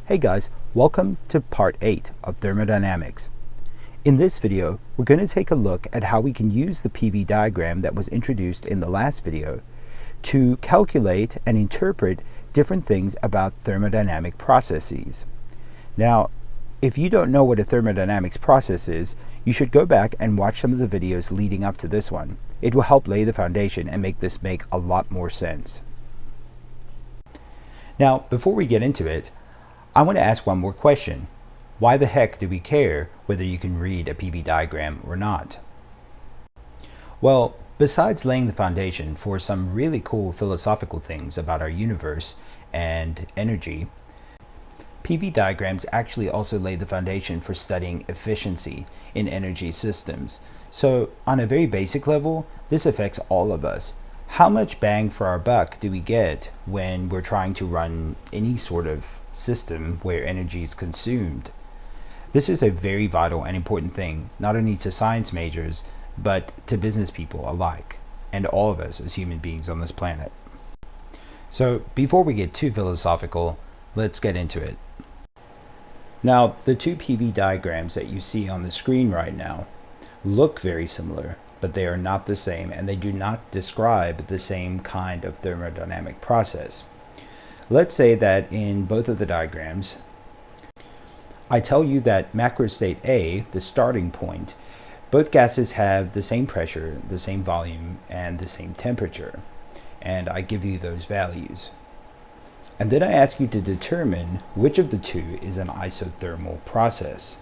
Hey guys, welcome to part 8 of Thermodynamics. In this video, we're going to take a look at how we can use the PV diagram that was introduced in the last video to calculate and interpret different things about thermodynamic processes. Now, if you don't know what a thermodynamics process is, you should go back and watch some of the videos leading up to this one. It will help lay the foundation and make this make a lot more sense. Now, before we get into it, I want to ask one more question. Why the heck do we care whether you can read a PV diagram or not? Well, besides laying the foundation for some really cool philosophical things about our universe and energy, PV diagrams actually also lay the foundation for studying efficiency in energy systems. So on a very basic level, this affects all of us. How much bang for our buck do we get when we're trying to run any sort of system where energy is consumed? This is a very vital and important thing, not only to science majors, but to business people alike, and all of us as human beings on this planet. So before we get too philosophical, let's get into it. Now, the two PV diagrams that you see on the screen right now look very similar, but they are not the same, and they do not describe the same kind of thermodynamic process. Let's say that in both of the diagrams, I tell you that macro state A, the starting point, both gases have the same pressure, the same volume, and the same temperature, and I give you those values. And then I ask you to determine which of the two is an isothermal process.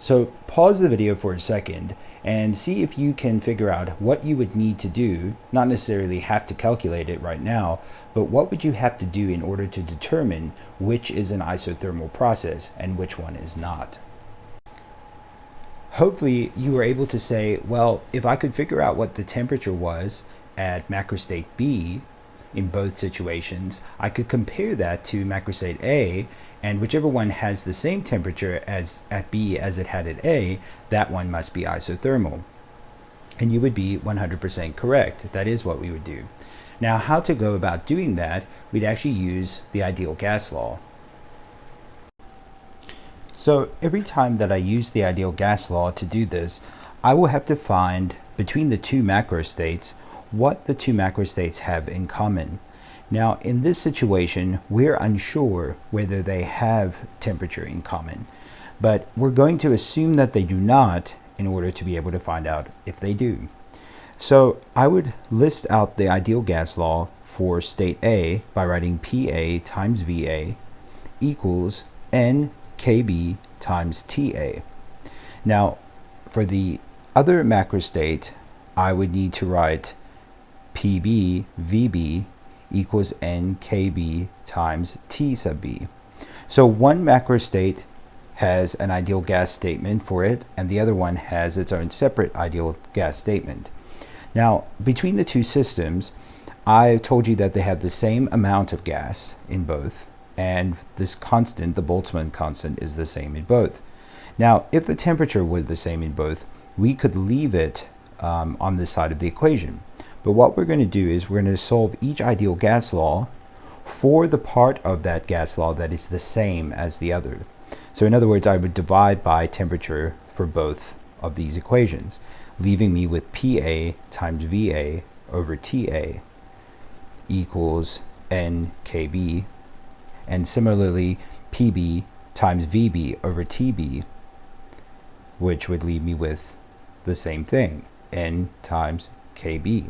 So pause the video for a second and see if you can figure out what you would need to do, not necessarily have to calculate it right now, but what would you have to do in order to determine which is an isothermal process and which one is not. Hopefully you were able to say, well, if I could figure out what the temperature was at macro state B in both situations, I could compare that to macro state A, and whichever one has the same temperature as at B as it had at A, that one must be isothermal. And you would be 100% correct. That is what we would do. Now, how to go about doing that, we'd actually use the ideal gas law. So every time that I use the ideal gas law to do this, I will have to find between the two macro states what the two macro states have in common. Now, in this situation, we're unsure whether they have temperature in common, but we're going to assume that they do not in order to be able to find out if they do. So I would list out the ideal gas law for state A by writing PA times VA equals NKB times TA. Now, for the other macro state, I would need to write PB VB equals NKB times T sub B. So one macro state has an ideal gas statement for it, and the other one has its own separate ideal gas statement. Now, between the two systems, I told you that they have the same amount of gas in both, and this constant, the Boltzmann constant, is the same in both. Now, if the temperature were the same in both, we could leave it on this side of the equation. But what we're going to do is we're going to solve each ideal gas law for the part of that gas law that is the same as the other. So in other words, I would divide by temperature for both of these equations, leaving me with PA times VA over TA equals NKB, and similarly PB times VB over TB, which would leave me with the same thing, N times KB.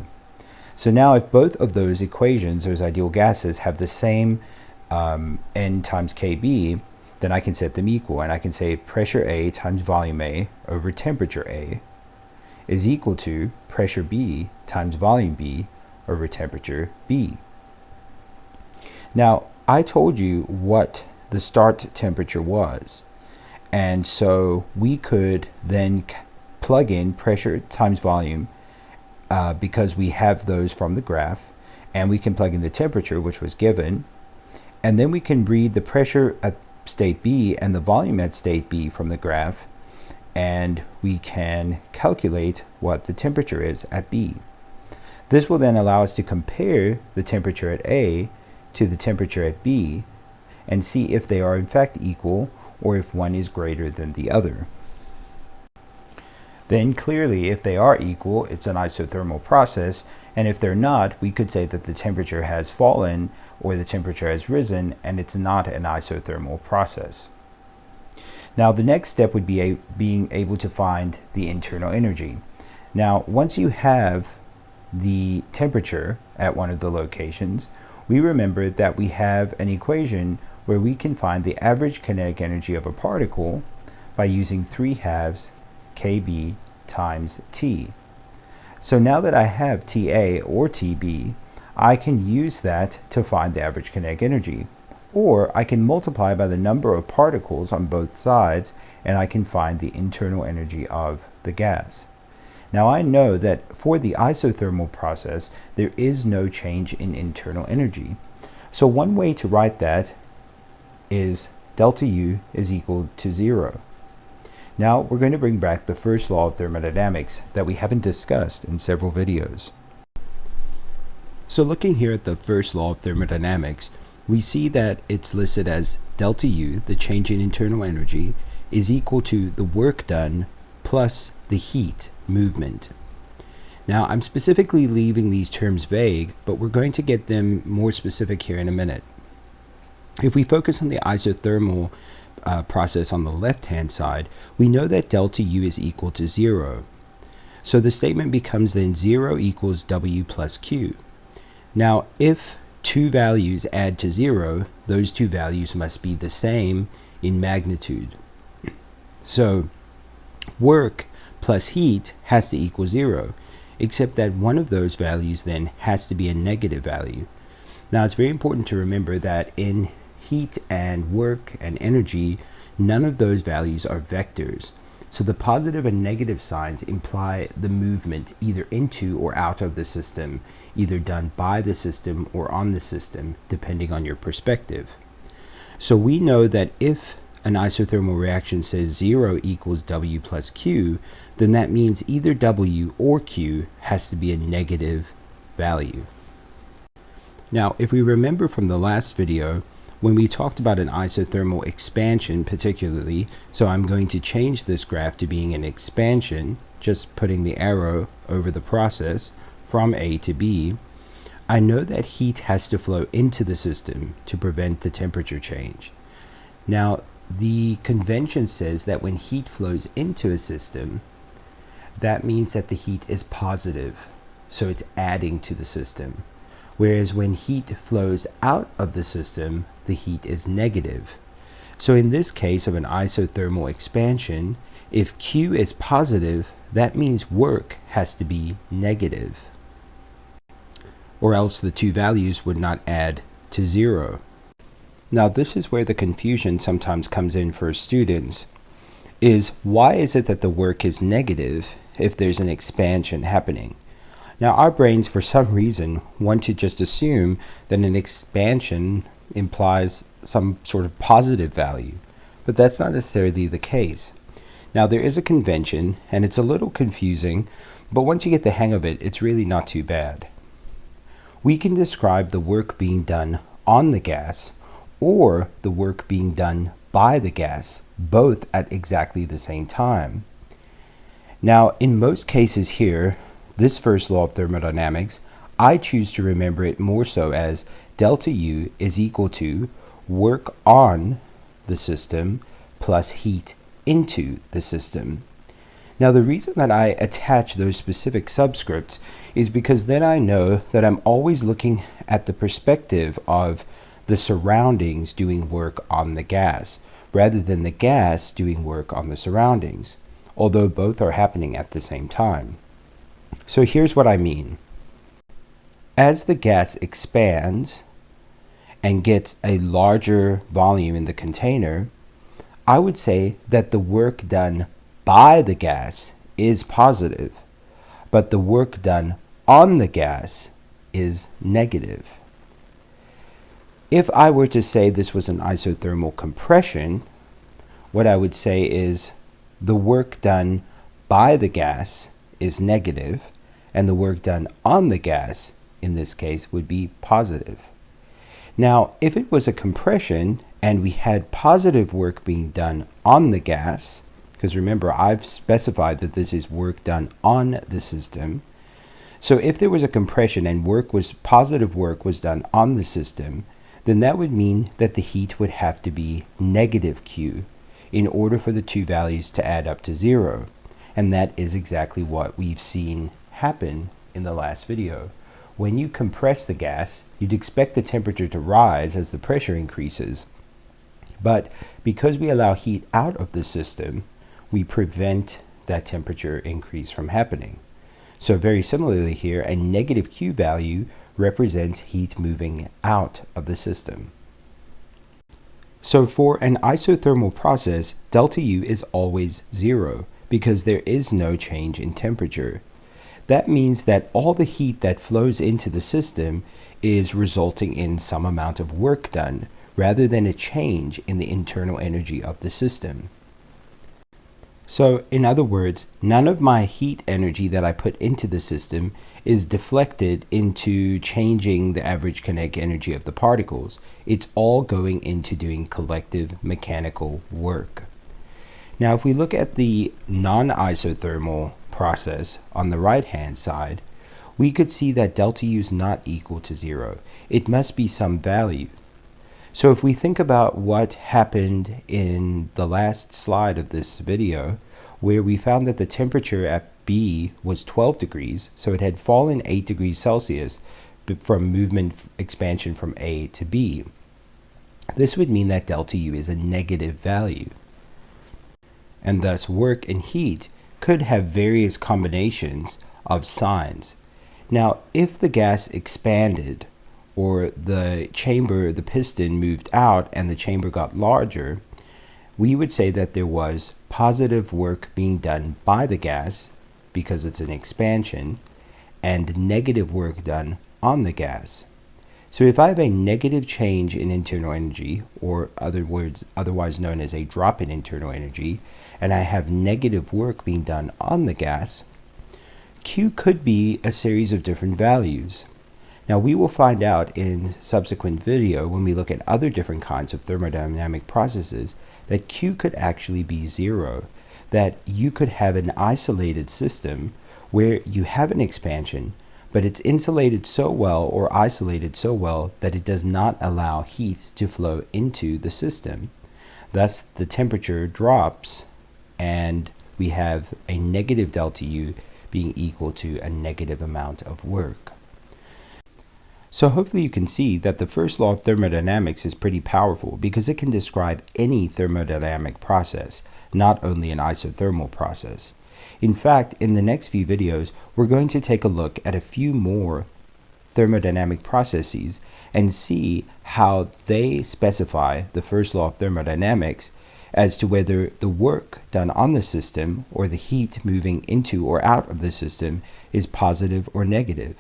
So now if both of those equations, those ideal gases, have the same N times KB, then I can set them equal, and I can say pressure A times volume A over temperature A is equal to pressure B times volume B over temperature B. Now, I told you what the start temperature was, and so we could then plug in pressure times volume because we have those from the graph, and we can plug in the temperature, which was given, and then we can read the pressure at state B and the volume at state B from the graph, and we can calculate what the temperature is at B. This will then allow us to compare the temperature at A to the temperature at B, and see if they are in fact equal or if one is greater than the other. Then clearly, if they are equal, it's an isothermal process, and if they're not, we could say that the temperature has fallen or the temperature has risen and it's not an isothermal process. Now the next step would be being able to find the internal energy. Now once you have the temperature at one of the locations, we remember that we have an equation where we can find the average kinetic energy of a particle by using 3/2 kb times T. So now that I have TA or TB, I can use that to find the average kinetic energy. Or I can multiply by the number of particles on both sides and I can find the internal energy of the gas. Now I know that for the isothermal process, there is no change in internal energy. So one way to write that is delta U is equal to 0. Now we're going to bring back the first law of thermodynamics that we haven't discussed in several videos. So looking here at the first law of thermodynamics, we see that it's listed as delta U, the change in internal energy, is equal to the work done plus the heat movement. Now I'm specifically leaving these terms vague, but we're going to get them more specific here in a minute. If we focus on the isothermal process on the left-hand side, we know that delta U is equal to 0. So the statement becomes then 0 equals W plus Q. Now if two values add to 0, those two values must be the same in magnitude. So work plus heat has to equal 0, except that one of those values then has to be a negative value. Now it's very important to remember that in heat and work and energy, none of those values are vectors. So the positive and negative signs imply the movement either into or out of the system, either done by the system or on the system, depending on your perspective. So we know that if an isothermal reaction says 0 equals W plus Q, then that means either W or Q has to be a negative value. Now, if we remember from the last video, when we talked about an isothermal expansion particularly, so I'm going to change this graph to being an expansion, just putting the arrow over the process from A to B, I know that heat has to flow into the system to prevent the temperature change. Now, the convention says that when heat flows into a system, that means that the heat is positive, so it's adding to the system. Whereas when heat flows out of the system, the heat is negative. So in this case of an isothermal expansion, if Q is positive, that means work has to be negative, or else the two values would not add to 0. Now this is where the confusion sometimes comes in for students, is why is it that the work is negative if there's an expansion happening? Now our brains for some reason want to just assume that an expansion implies some sort of positive value, but that's not necessarily the case. Now there is a convention and it's a little confusing, but once you get the hang of it, it's really not too bad. We can describe the work being done on the gas or the work being done by the gas, both at exactly the same time. Now in most cases here, this first law of thermodynamics, I choose to remember it more so as delta U is equal to work on the system plus heat into the system. Now the reason that I attach those specific subscripts is because then I know that I'm always looking at the perspective of the surroundings doing work on the gas, rather than the gas doing work on the surroundings, although both are happening at the same time. So here's what I mean. As the gas expands and gets a larger volume in the container, I would say that the work done by the gas is positive, but the work done on the gas is negative. If I were to say this was an isothermal compression, what I would say is the work done by the gas is negative, and the work done on the gas, in this case, would be positive. Now, if it was a compression and we had positive work being done on the gas, because remember, I've specified that this is work done on the system. So if there was a compression and positive work was done on the system, then that would mean that the heat would have to be negative Q in order for the two values to add up to 0. And that is exactly what we've seen happen in the last video. When you compress the gas, you'd expect the temperature to rise as the pressure increases. But because we allow heat out of the system, we prevent that temperature increase from happening. So very similarly here, a negative Q value represents heat moving out of the system. So for an isothermal process, delta U is always 0 because there is no change in temperature. That means that all the heat that flows into the system is resulting in some amount of work done rather than a change in the internal energy of the system. So in other words, none of my heat energy that I put into the system is deflected into changing the average kinetic energy of the particles. It's all going into doing collective mechanical work. Now if we look at the non-isothermal process on the right hand side, we could see that delta U is not equal to 0. It must be some value. So if we think about what happened in the last slide of this video, where we found that the temperature at B was 12 degrees, so it had fallen 8 degrees Celsius from expansion from A to B. This would mean that delta U is a negative value. And thus work and heat could have various combinations of signs. Now, if the gas expanded, or the piston moved out and the chamber got larger, we would say that there was positive work being done by the gas because it's an expansion, and negative work done on the gas. So if I have a negative change in internal energy, or otherwise known as a drop in internal energy, and I have negative work being done on the gas, Q could be a series of different values. Now we will find out in subsequent video when we look at other different kinds of thermodynamic processes that Q could actually be 0, that you could have an isolated system where you have an expansion, but it's insulated so well or isolated so well that it does not allow heat to flow into the system. Thus the temperature drops and we have a negative delta U being equal to a negative amount of work. So hopefully you can see that the first law of thermodynamics is pretty powerful because it can describe any thermodynamic process, not only an isothermal process. In fact, in the next few videos, we're going to take a look at a few more thermodynamic processes and see how they specify the first law of thermodynamics as to whether the work done on the system or the heat moving into or out of the system is positive or negative.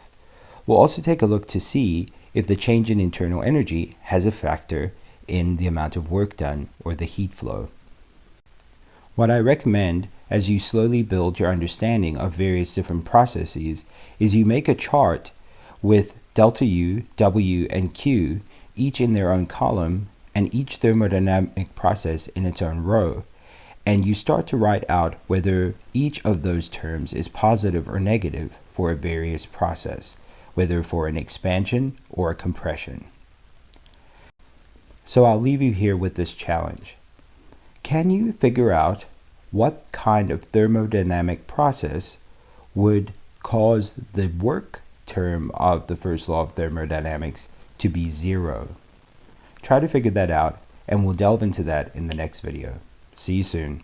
We'll also take a look to see if the change in internal energy has a factor in the amount of work done or the heat flow. What I recommend as you slowly build your understanding of various different processes is you make a chart with delta U, W, and Q, each in their own column, and each thermodynamic process in its own row. And you start to write out whether each of those terms is positive or negative for a various process, whether for an expansion or a compression. So I'll leave you here with this challenge. Can you figure out what kind of thermodynamic process would cause the work term of the first law of thermodynamics to be 0? Try to figure that out, and we'll delve into that in the next video. See you soon.